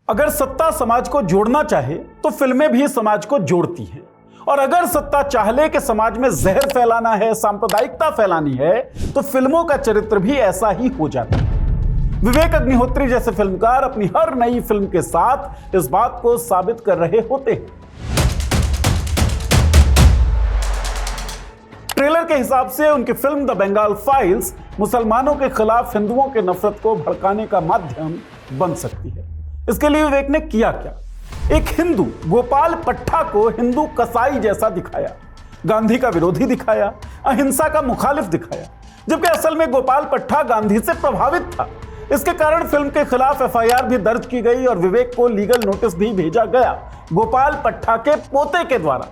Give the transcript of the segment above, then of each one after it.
अगर सत्ता समाज को जोड़ना चाहे तो फिल्में भी समाज को जोड़ती हैं, और अगर सत्ता चाहले कि समाज में जहर फैलाना है, सांप्रदायिकता फैलानी है, तो फिल्मों का चरित्र भी ऐसा ही हो जाता है। विवेक अग्निहोत्री जैसे फिल्मकार अपनी हर नई फिल्म के साथ इस बात को साबित कर रहे होते हैं। ट्रेलर के हिसाब से उनकी फिल्म द बंगाल फाइल्स मुसलमानों के खिलाफ हिंदुओं के नफरत को भड़काने का माध्यम बन सकती है। इसके लिए विवेक ने किया क्या? एक हिंदू गोपाल पट्टा को हिंदू कसाई जैसा दिखाया, गांधी का विरोधी दिखाया, अहिंसा का मुखालिफ दिखाया, जबकि असल में गोपाल पट्टा गांधी से प्रभावित था। इसके कारण फिल्म के खिलाफ एफआईआर भी दर्ज की गई और विवेक को लीगल नोटिस भी भेजा गया गोपाल पट्टा के पोते के द्वारा।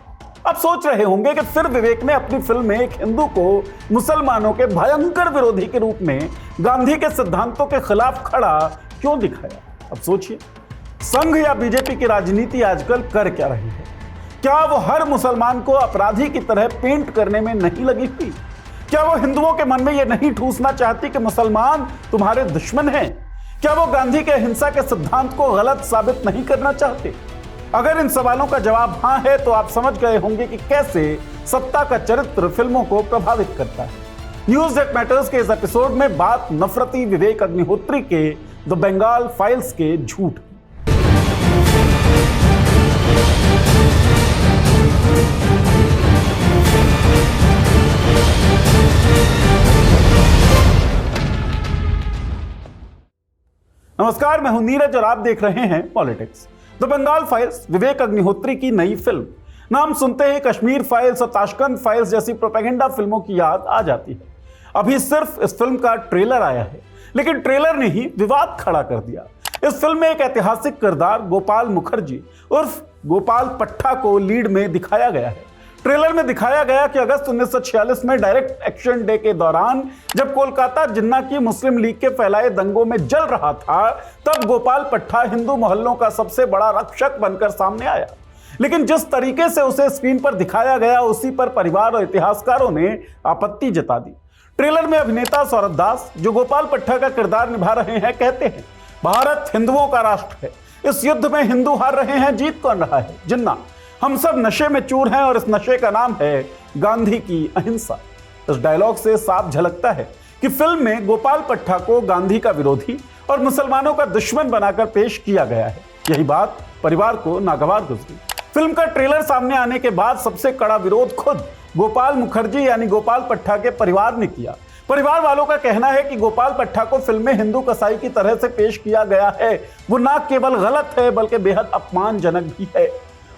अब सोच रहे होंगे कि फिर विवेक ने अपनी फिल्म में एक हिंदू को मुसलमानों के भयंकर विरोधी के रूप में गांधी के सिद्धांतों के खिलाफ खड़ा क्यों दिखाया? अब सोचिए, संघ या बीजेपी की राजनीति आजकल कर क्या रही है? क्या वो हर मुसलमान को अपराधी की तरह पेंट करने में नहीं लगी हुई? क्या वो हिंदुओं के मन में ये नहीं ठूसना चाहती कि मुसलमान तुम्हारे दुश्मन हैं? क्या वो गांधी के अहिंसा के सिद्धांत को गलत साबित नहीं करना चाहते? अगर इन सवालों का जवाब हां है तो आप समझ गए होंगे कि कैसे सत्ता का चरित्र फिल्मों को प्रभावित करता है। न्यूज़ दैट मैटर्स के इस एपिसोड में बात नफरती विवेक अग्निहोत्री के द बंगाल फाइल्स के झूठ। नमस्कार, मैं हूं नीरज और आप देख रहे हैं politics. The Bengal files Vivek Agnihotri की नई फिल्म। नाम सुनते ही कश्मीर फाइल्स और ताशकंद फाइल्स जैसी प्रोपेगेंडा फिल्मों की याद आ जाती है। अभी सिर्फ इस फिल्म का ट्रेलर आया है, लेकिन ट्रेलर ने ही विवाद खड़ा कर दिया। इस फिल्म में एक ऐतिहासिक किरदार गोपाल मुखर्जी उर्फ गोपाल पट्टा को लीड में दिखाया गया है। ट्रेलर में दिखाया गया कि अगस्त 1946 में डायरेक्ट एक्शन डे के दौरान जब कोलकाता जिन्ना की मुस्लिम लीग के फैलाए दंगों में जल रहा था, तब गोपाल पट्टा हिंदू मोहल्लों का सबसे बड़ा रक्षक बनकर सामने आया। लेकिन जिस तरीके से उसे स्क्रीन पर दिखाया गया, उसी पर परिवार और इतिहासकारों ने आपत्ति जता दी। ट्रेलर में अभिनेता सौरभ दास, जो गोपाल पट्टा का किरदार निभा रहे हैं, कहते हैं, भारत हिंदुओं का राष्ट्र है, इस युद्ध में हिंदू हार रहे हैं, जीत कौन रहा है? जिन्ना। हम सब नशे में चूर हैं और इस नशे का नाम है गांधी की अहिंसा। इस डायलॉग से साफ झलकता है कि फिल्म में गोपाल पट्टा को गांधी का विरोधी और मुसलमानों का दुश्मन बनाकर पेश किया गया है। यही बात परिवार को नागवार गुजरी। फिल्म का ट्रेलर सामने आने के बाद सबसे कड़ा विरोध खुद गोपाल मुखर्जी यानी गोपाल पट्टा के परिवार ने किया। परिवार वालों का कहना है कि गोपाल पट्टा को फिल्म में हिंदू कसाई की तरह से पेश किया गया है, वो न केवल गलत है बल्कि बेहद अपमानजनक भी है।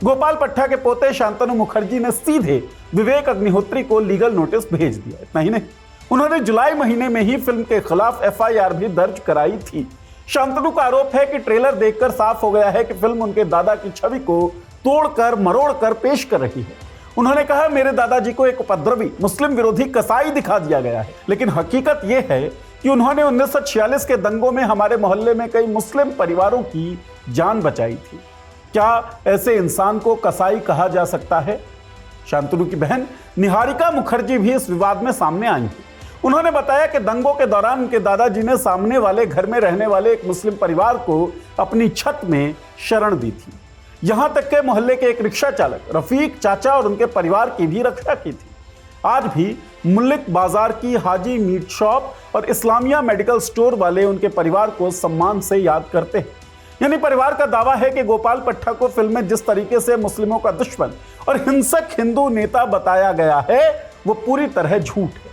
गोपाल पट्टा के पोते शांतनु मुखर्जी ने सीधे विवेक अग्निहोत्री को लीगल नोटिस भेज दिया। इतना ही नहीं, उन्होंने जुलाई महीने में ही फिल्म के खिलाफ एफआईआर भी दर्ज कराई थी। शांतनु का आरोप है कि ट्रेलर देखकर साफ हो गया है कि फिल्म उनके दादा की छवि को तोड़कर मरोड़कर पेश कर रही है। उन्होंने कहा, मेरे दादाजी को एक उपद्रवी मुस्लिम विरोधी कसाई दिखा दिया गया है, लेकिन हकीकत यह है कि उन्होंने 1946 के दंगों में हमारे मोहल्ले में कई मुस्लिम परिवारों की जान बचाई थी। क्या ऐसे इंसान को कसाई कहा जा सकता है? शांतनु की बहन निहारिका मुखर्जी भी इस विवाद में सामने आई हैं। उन्होंने बताया कि दंगों के दौरान उनके दादाजी ने सामने वाले घर में रहने वाले एक मुस्लिम परिवार को अपनी छत में शरण दी थी। यहां तक के मोहल्ले के एक रिक्शा चालक रफीक चाचा और उनके परिवार की भी रक्षा की थी। आज भी मुल्लिक बाजार की हाजी मीट शॉप और इस्लामिया मेडिकल स्टोर वाले उनके परिवार को सम्मान से याद करते हैं। यानी परिवार का दावा है कि गोपाल पट्टा को फिल्म में जिस तरीके से मुस्लिमों का दुश्मन और हिंसक हिंदू नेता बताया गया है, वो पूरी तरह झूठ है।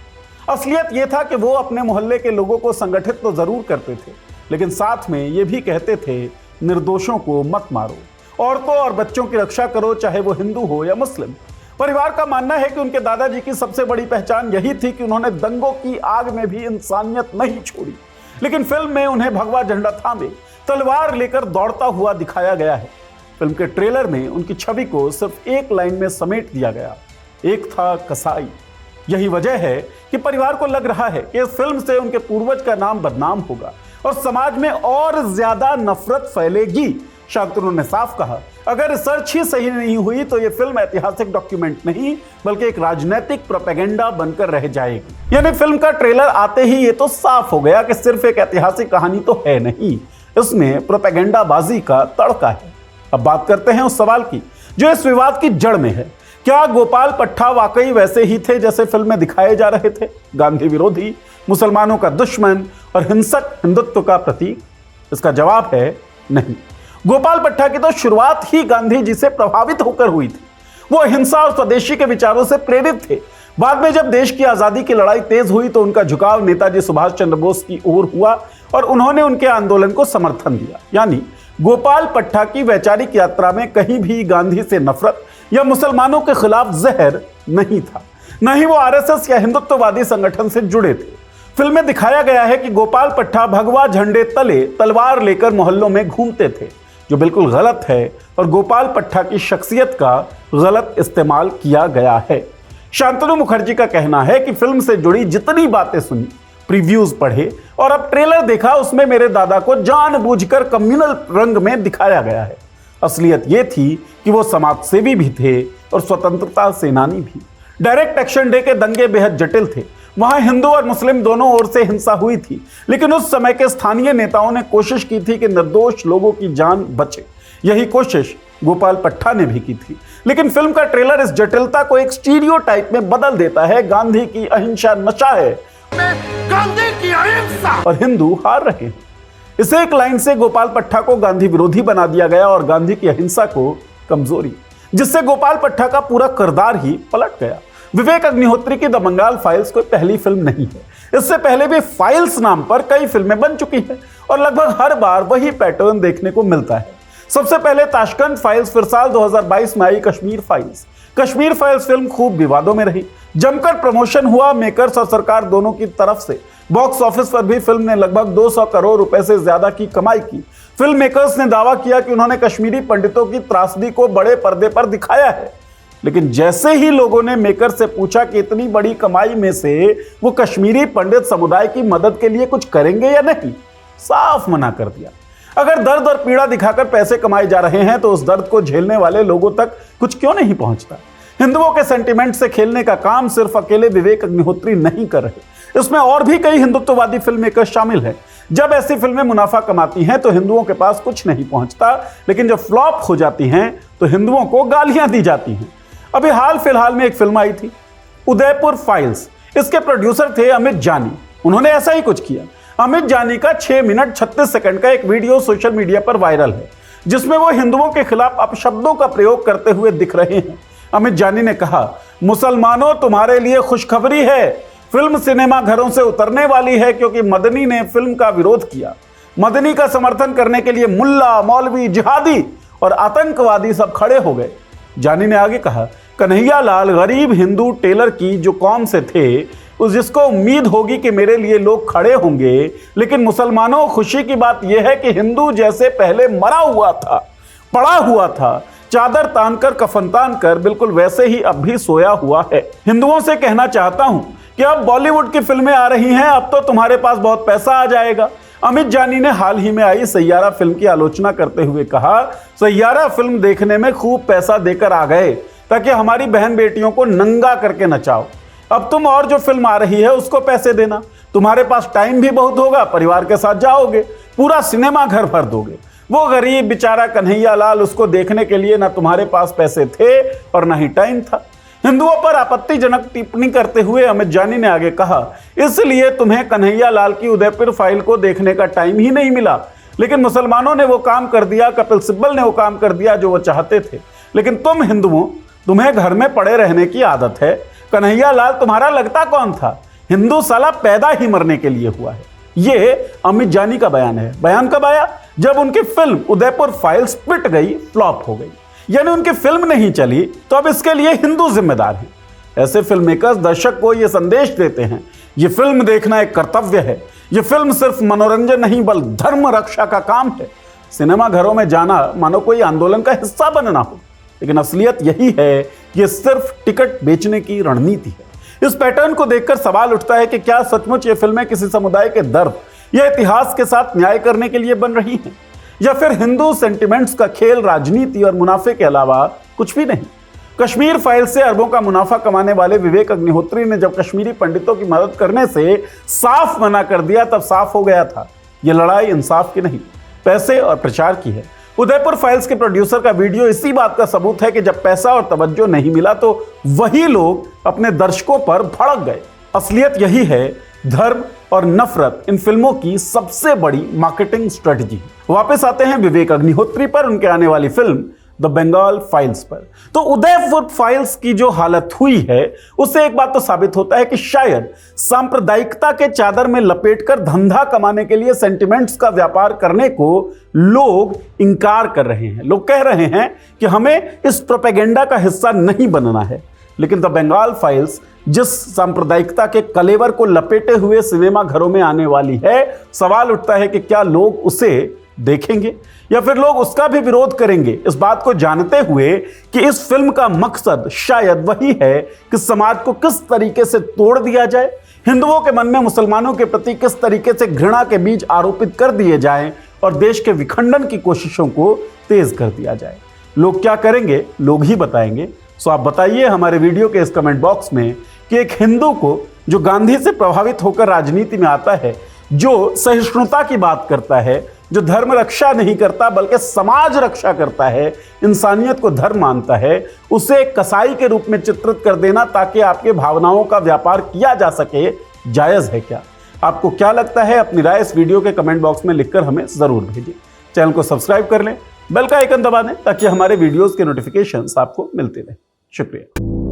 असलियत यह था कि वो अपने मोहल्ले के लोगों को संगठित तो जरूर करते थे, लेकिन साथ में ये भी कहते थे, निर्दोषों को मत मारो, औरतों और बच्चों की रक्षा करो, चाहे वो हिंदू हो या मुस्लिम। परिवार का मानना है कि उनके दादाजी की सबसे बड़ी पहचान यही थी कि उन्होंने दंगों की आग में भी इंसानियत नहीं छोड़ी, लेकिन फिल्म में उन्हें भगवा झंडा थामे तलवार लेकर दौड़ता हुआ दिखाया गया है। फिल्म के ट्रेलर में उनकी छवि को सिर्फ एक लाइन में समेट दिया गया, एक था कसाई। यही वजह है कि परिवार को लग रहा है कि इस फिल्म से उनके पूर्वज का नाम बदनाम होगा और समाज में और ज्यादा नफरत फैलेगी। शांतनु ने साफ कहा, अगर रिसर्च ही सही नहीं हुई तो यह फिल्म ऐतिहासिक डॉक्यूमेंट नहीं बल्कि एक राजनीतिक प्रोपेगेंडा बनकर रह जाएगी। यानी फिल्म का ट्रेलर आते ही ये तो साफ हो गया कि सिर्फ एक ऐतिहासिक कहानी तो है नहीं, इसमें प्रोपेगेंडाबाजी का तड़का है। अब बात करते हैं उस सवाल की जो इस विवाद की जड़ में है। क्या गोपाल पट्टा वाकई वैसे ही थे जैसे फिल्म में दिखाए जा रहे थे, गांधी विरोधी, मुसलमानों का दुश्मन और हिंसक हिंदुत्व का प्रतीक? इसका जवाब है नहीं। गोपाल पट्टा की तो शुरुआत ही गांधी जी से प्रभावित होकर हुई थी। वो अहिंसा और स्वदेशी के विचारों से प्रेरित थे। बाद में जब देश की आजादी की लड़ाई तेज हुई तो उनका झुकाव नेताजी सुभाष चंद्र बोस की ओर हुआ और उन्होंने उनके आंदोलन को समर्थन दिया। यानी गोपाल पट्टा की वैचारिक यात्रा में कहीं भी गांधी से नफरत या मुसलमानों के खिलाफ जहर नहीं था, न ही वो आरएसएस या हिंदुत्ववादी संगठन से जुड़े थे। फिल्म में दिखाया गया है कि गोपाल पट्टा भगवा झंडे तले तलवार लेकर मोहल्लों में घूमते थे, जो बिल्कुल गलत है और गोपाल पट्टा की शख्सियत का गलत इस्तेमाल किया गया है। शांतनु मुखर्जी का कहना है कि फिल्म से जुड़ी जितनी बातें सुनी, प्रीव्यूज पढ़े और अब ट्रेलर देखा, उसमें मेरे दादा को जानबूझकर कम्युनल रंग में दिखाया गया है। असलियत यह थी कि वो समाजसेवी भी थे और स्वतंत्रता सेनानी भी। डायरेक्ट एक्शन डे के दंगे बेहद जटिल थे। वहां हिंदू और मुस्लिम दोनों ओर से हिंसा हुई थी, लेकिन उस समय के स्थानीय नेताओं ने कोशिश की थी कि निर्दोष लोगों की जान बचे। यही कोशिश गोपाल पट्टा ने भी की थी। लेकिन फिल्म का ट्रेलर इस जटिलता को एक स्टीरियोटाइप में बदल देता है। गांधी की अहिंसा नशा है, गांधी की अहिंसा, और हिंदू हार रहे हैं। इस एक लाइन से गोपाल पट्टा को गांधी विरोधी बना दिया गया और गांधी की अहिंसा को कमजोरी, जिससे गोपाल पट्टा का पूरा किरदार ही पलट गया। विवेक अग्निहोत्री की द बंगाल फाइल्स कोई पहली फिल्म नहीं है। इससे पहले भी फाइल्स नाम पर कई फिल्में बन चुकी हैं और लगभग हर बार वही पैटर्न देखने को मिलता है। सबसे पहले ताशकंद फाइल्स, फिर साल 2022 में आई Kashmir files. Kashmir files film खूब विवादों में रही, जमकर प्रमोशन हुआ मेकर्स और सरकार दोनों की तरफ से। बॉक्स ऑफिस पर भी फिल्म ने लगभग 200 करोड़ रुपए से ज्यादा की कमाई की। फिल्म मेकर्स ने दावा किया कि उन्होंने कश्मीरी पंडितों की त्रासदी को बड़े पर्दे पर दिखाया है, लेकिन जैसे ही लोगों ने मेकर से पूछा कि इतनी बड़ी कमाई में से वो कश्मीरी पंडित समुदाय की मदद के लिए कुछ करेंगे या नहीं, साफ मना कर दिया। अगर दर्द और पीड़ा दिखाकर पैसे कमाए जा रहे हैं तो उस दर्द को झेलने वाले लोगों तक कुछ क्यों नहीं पहुंचता? हिंदुओं के सेंटिमेंट से खेलने का काम सिर्फ अकेले विवेक अग्निहोत्री नहीं कर रहे, इसमें और भी कई हिंदुत्ववादी फिल्म मेकर शामिल हैं। जब ऐसी फिल्में मुनाफा कमाती हैं तो हिंदुओं के पास कुछ नहीं पहुंचता, लेकिन जब फ्लॉप हो जाती हैं तो हिंदुओं को गालियां दी जाती हैं। अभी हाल फिलहाल में एक फिल्म आई थी, उदयपुर फाइल्स। इसके प्रोड्यूसर थे अमित जानी। उन्होंने ऐसा ही कुछ किया। अमित जानी का 6 मिनट 36 सेकंड का एक वीडियो सोशल मीडिया पर वायरल है, जिसमें वो हिंदुओं के खिलाफ अपशब्दों का प्रयोग करते हुए दिख रहे हैं। अमित जानी ने कहा, मुसलमानों तुम्हारे लिए खुशखबरी है, फिल्म सिनेमा घरों से उतरने वाली है क्योंकि मदनी ने फिल्म का विरोध किया। मदनी का समर्थन करने के लिए मुल्ला, मौलवी, जिहादी और आतंकवादी सब खड़े हो गए। जानी ने आगे कहा, कन्हैया लाल गरीब हिंदू टेलर की जो कौम से थे, उस जिसको उम्मीद होगी कि मेरे लिए लोग खड़े होंगे, लेकिन मुसलमानों खुशी की बात यह है कि हिंदू जैसे पहले मरा हुआ था, पड़ा हुआ था, चादर तानकर कफन तानकर, बिल्कुल वैसे ही अब भी सोया हुआ है। हिंदुओं से कहना चाहता हूं कि अब बॉलीवुड की फिल्में आ रही हैं, अब तो तुम्हारे पास बहुत पैसा आ जाएगा। अमित जानी ने हाल ही में आई सैयारा फिल्म की आलोचना करते हुए कहा, सैयारा फिल्म देखने में खूब पैसा देकर आ गए ताकि हमारी बहन बेटियों को नंगा करके नचाओ। अब तुम और जो फिल्म आ रही है उसको पैसे देना, तुम्हारे पास टाइम भी बहुत होगा, परिवार के साथ जाओगे, पूरा सिनेमा घर भर दोगे। वो गरीब बेचारा कन्हैया लाल, उसको देखने के लिए ना तुम्हारे पास पैसे थे और ना ही टाइम था। हिंदुओं पर आपत्तिजनक टिप्पणी करते हुए अमित जानी ने आगे कहा, इसलिए तुम्हें कन्हैया लाल की उदयपुर फाइल को देखने का टाइम ही नहीं मिला, लेकिन मुसलमानों ने वो काम कर दिया, कपिल सिब्बल ने वो काम कर दिया जो वो चाहते थे। लेकिन तुम हिंदुओं, तुम्हें घर में पड़े रहने की आदत है। कन्हैया लाल तुम्हारा लगता कौन था? हिंदू साला पैदा ही मरने के लिए हुआ है। ये अमित जानी का बयान है। बयान कब आया? जब उनकी फिल्म उदयपुर फाइल्स पिट गई, फ्लॉप हो गई, यानी उनकी फिल्म नहीं चली, तो अब इसके लिए हिंदू जिम्मेदार हैं। ऐसे फिल्म मेकर्स दर्शक को यह संदेश देते हैं, ये फिल्म देखना एक कर्तव्य है, ये फिल्म सिर्फ मनोरंजन नहीं बल धर्म रक्षा का काम है। सिनेमा घरों में जाना मानो कोई आंदोलन का हिस्सा बनना हो, लेकिन असलियत यही है, ये सिर्फ टिकट बेचने की रणनीति है। इस पैटर्न को देखकर सवाल उठता है कि क्या सचमुच ये फिल्में किसी समुदाय के दर्द या इतिहास के साथ न्याय करने के लिए बन रही हैं, या फिर हिंदू सेंटिमेंट्स का खेल राजनीति और मुनाफे के अलावा कुछ भी नहीं। कश्मीर फाइल से अरबों का मुनाफा कमाने वाले विवेक अग्निहोत्री ने जब कश्मीरी पंडितों की मदद करने से साफ मना कर दिया, तब साफ हो गया था ये लड़ाई इंसाफ की नहीं, पैसे और प्रचार की है। उदयपुर फाइल्स के प्रोड्यूसर का वीडियो इसी बात का सबूत है कि जब पैसा और तवज्जो नहीं मिला तो वही लोग अपने दर्शकों पर भड़क गए। असलियत यही है, धर्म और नफरत इन फिल्मों की सबसे बड़ी मार्केटिंग स्ट्रेटजी। वापस आते हैं विवेक अग्निहोत्री पर, उनके आने वाली फिल्म द बंगाल फाइल्स पर। तो उदयपुर फाइल्स की जो हालत हुई है उससे एक बात तो साबित होता है कि शायद सांप्रदायिकता के चादर में लपेटकर धंधा कमाने के लिए सेंटिमेंट्स का व्यापार करने को लोग इंकार कर रहे हैं। लोग कह रहे हैं कि हमें इस प्रोपेगेंडा का हिस्सा नहीं बनना है। लेकिन द बंगाल फाइल्स जिस सांप्रदायिकता के कलेवर को लपेटे हुए सिनेमा घरों में आने वाली है, सवाल उठता है कि क्या लोग उसे देखेंगे या फिर लोग उसका भी विरोध करेंगे, इस बात को जानते हुए कि इस फिल्म का मकसद शायद वही है कि समाज को किस तरीके से तोड़ दिया जाए, हिंदुओं के मन में मुसलमानों के प्रति किस तरीके से घृणा के बीज आरोपित कर दिए जाएं और देश के विखंडन की कोशिशों को तेज कर दिया जाए। लोग क्या करेंगे, लोग ही बताएंगे। सो आप बताइए हमारे वीडियो के इस कमेंट बॉक्स में कि एक हिंदू को जो गांधी से प्रभावित होकर राजनीति में आता है, जो सहिष्णुता की बात करता है, जो धर्म रक्षा नहीं करता बल्कि समाज रक्षा करता है, इंसानियत को धर्म मानता है, उसे एक कसाई के रूप में चित्रित कर देना ताकि आपके भावनाओं का व्यापार किया जा सके, जायज है क्या? आपको क्या लगता है? अपनी राय इस वीडियो के कमेंट बॉक्स में लिखकर हमें जरूर भेजिए। चैनल को सब्सक्राइब कर लें, बेल का आइकन दबा दें ताकि हमारे वीडियोस के नोटिफिकेशंस आपको मिलते रहें। शुक्रिया।